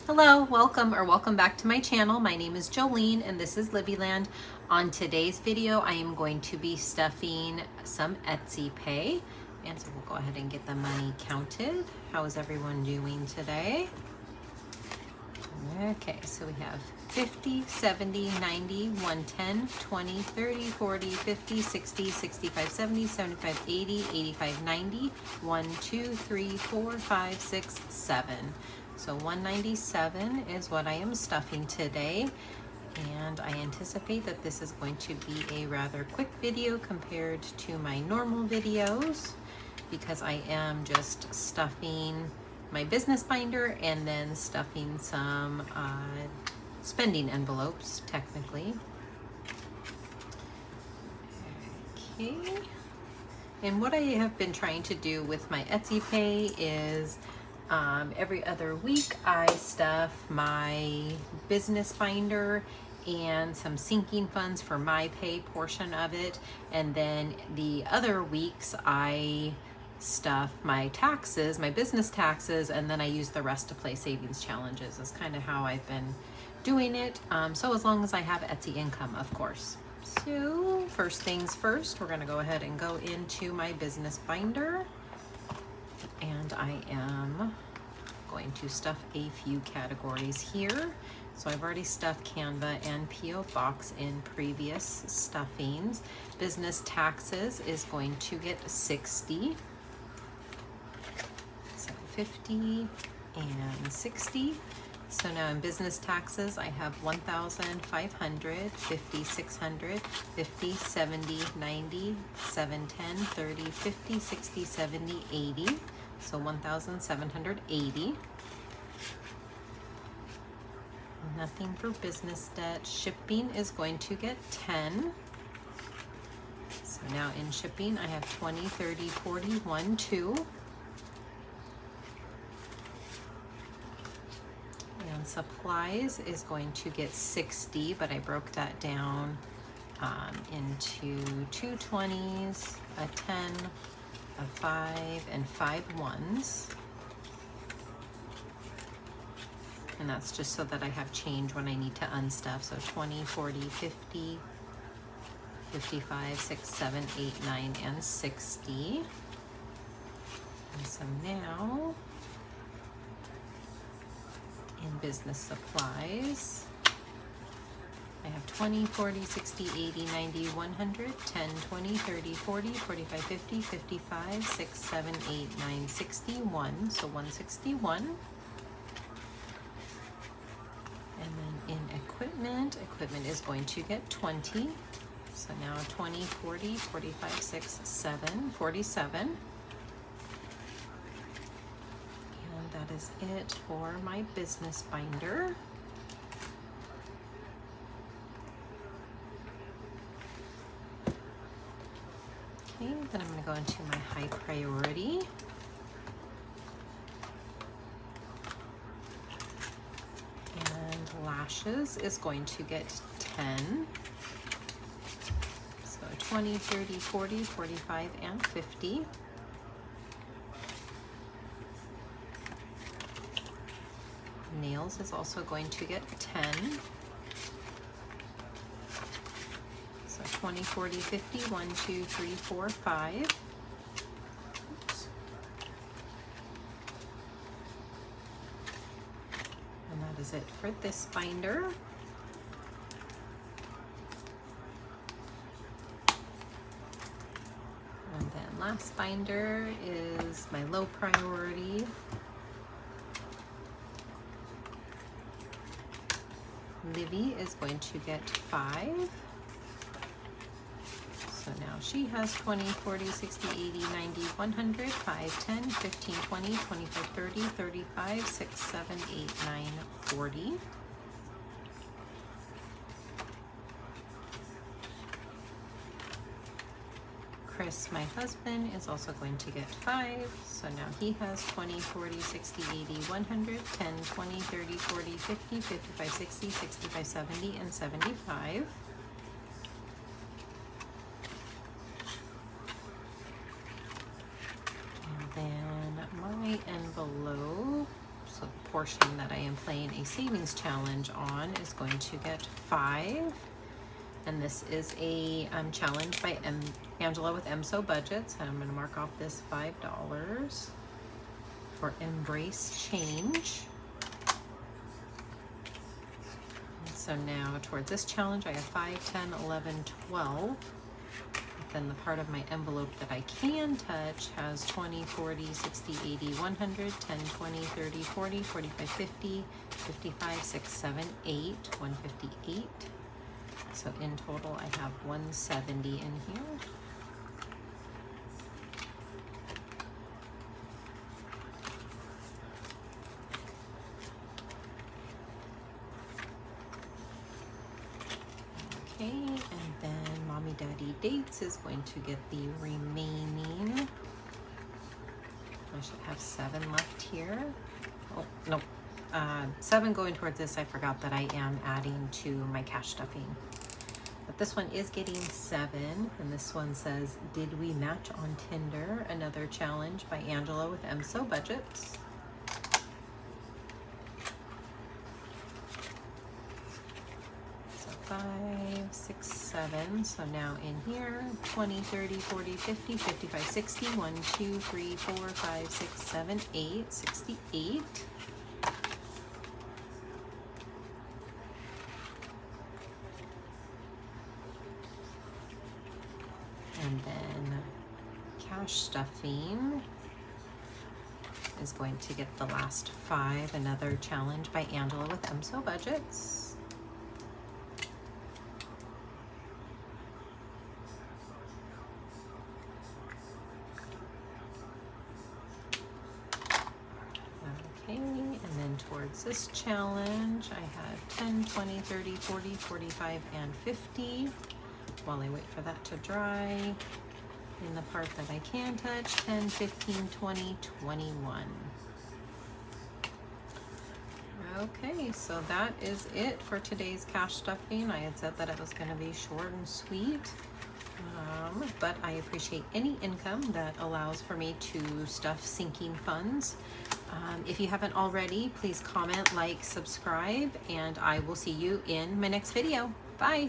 Hello, welcome back to my channel. My name is Jolene and this is Livyland. On today's video, I am going to be stuffing some Etsy Pay. And so we'll go ahead and get the money counted. How is everyone doing today? Okay, so we have 50, 70, 90, 110, 20, 30, 40, 50, 60, 65, 70, 75, 80, 85, 90, 1, 2, 3, 4, 5, 6, 7. So 197 is what I am stuffing today. And I anticipate that this is going to be a rather quick video compared to my normal videos because I am just stuffing my business binder and then stuffing some spending envelopes, technically. Okay. And what I have been trying to do with my Etsy Pay is every other week I stuff my business binder and some sinking funds for my pay portion of it, and then the other weeks I stuff my taxes, my business taxes, and then I use the rest to play savings challenges. Is kind of how I've been doing it. So as long as I have Etsy income, of course. So first things first, we're gonna go ahead and go into my business binder, and I am going to stuff a few categories here. So I've already stuffed Canva and P.O. Box in previous stuffings. Business taxes is going to get 60. So 50 and 60. So now in business taxes, I have 1,500, 50, 600, 50, 70, 90, 710, 30, 50, 60, 70, 80. So 1,780. Nothing for business debt. Shipping is going to get 10. So now in shipping, I have 20, 30, 40, 1, 2. And supplies is going to get 60, but I broke that down into 2 20s, a 10, a 5, and 5 ones. And that's just so that I have change when I need to unstuff. So 20, 40, 50, 55, 6, 7, 8, 9, and 60. And so now, in business supplies, I have 20, 40, 60, 80, 90, 100, 10, 20, 30, 40, 45, 50, 55, 6, 7, 8, 9, 61. So 161. And then in equipment is going to get 20. So now 20, 40, 45, 6, 7, 47. And that is it for my business binder. Okay, then I'm going to go into my high priority. Lashes is going to get 10. So 20, 30, 40, 45, and 50. Nails is also going to get 10. So 20, 40, 50, 1, 2, 3, 4, 5. Oops. And that is it for this binder. And then last binder is my low priority. Livy is going to get 5. So now she has 20, 40, 60, 80, 90, 100, 5, 10, 15, 20, 25, 30, 35, 6, 7, 8, 9, 40. Chris, my husband, is also going to get 5. So now he has 20, 40, 60, 80, 100, 10, 20, 30, 40, 50, 55, 60, 65, 70, and 75. And then my envelopes So the portion that I am playing a savings challenge on is going to get 5. And this is a challenge by Angela with MSO Budgets. I'm going to mark off this $5 for Embrace Change. And so now towards this challenge, I have 5, 10, 11, 12. Then the part of my envelope that I can touch has 20, 40, 60, 80, 100, 10, 20, 30, 40, 45, 50, 55, 6, 7, 8, 158. So in total, I have 170 in here. Okay, and then Mommy Daddy Dates is going to get the remaining. I should have 7 left here. Oh, no. 7 going towards this. I forgot that I am adding to my cash stuffing. But this one is getting 7, and this one says, Did We Match on Tinder? Another challenge by Angela with MSO Budgets. So 5, 6, 7. So now in here, 20, 30, 40, 50, 55, 60. 1, 2, 3, 4, 5, 6, 7, 8, 68. And then cash stuffing is going to get the last 5, another challenge by Angela with MSO Budgets. Okay, and then towards this challenge, I have 10, 20, 30, 40, 45, and 50. While I wait for that to dry, in the part that I can touch, 10, 15, 20, 21. Okay, so that is it for today's cash stuffing. I had said that it was going to be short and sweet, but I appreciate any income that allows for me to stuff sinking funds. If you haven't already, please comment, like, subscribe, and I will see you in my next video. Bye!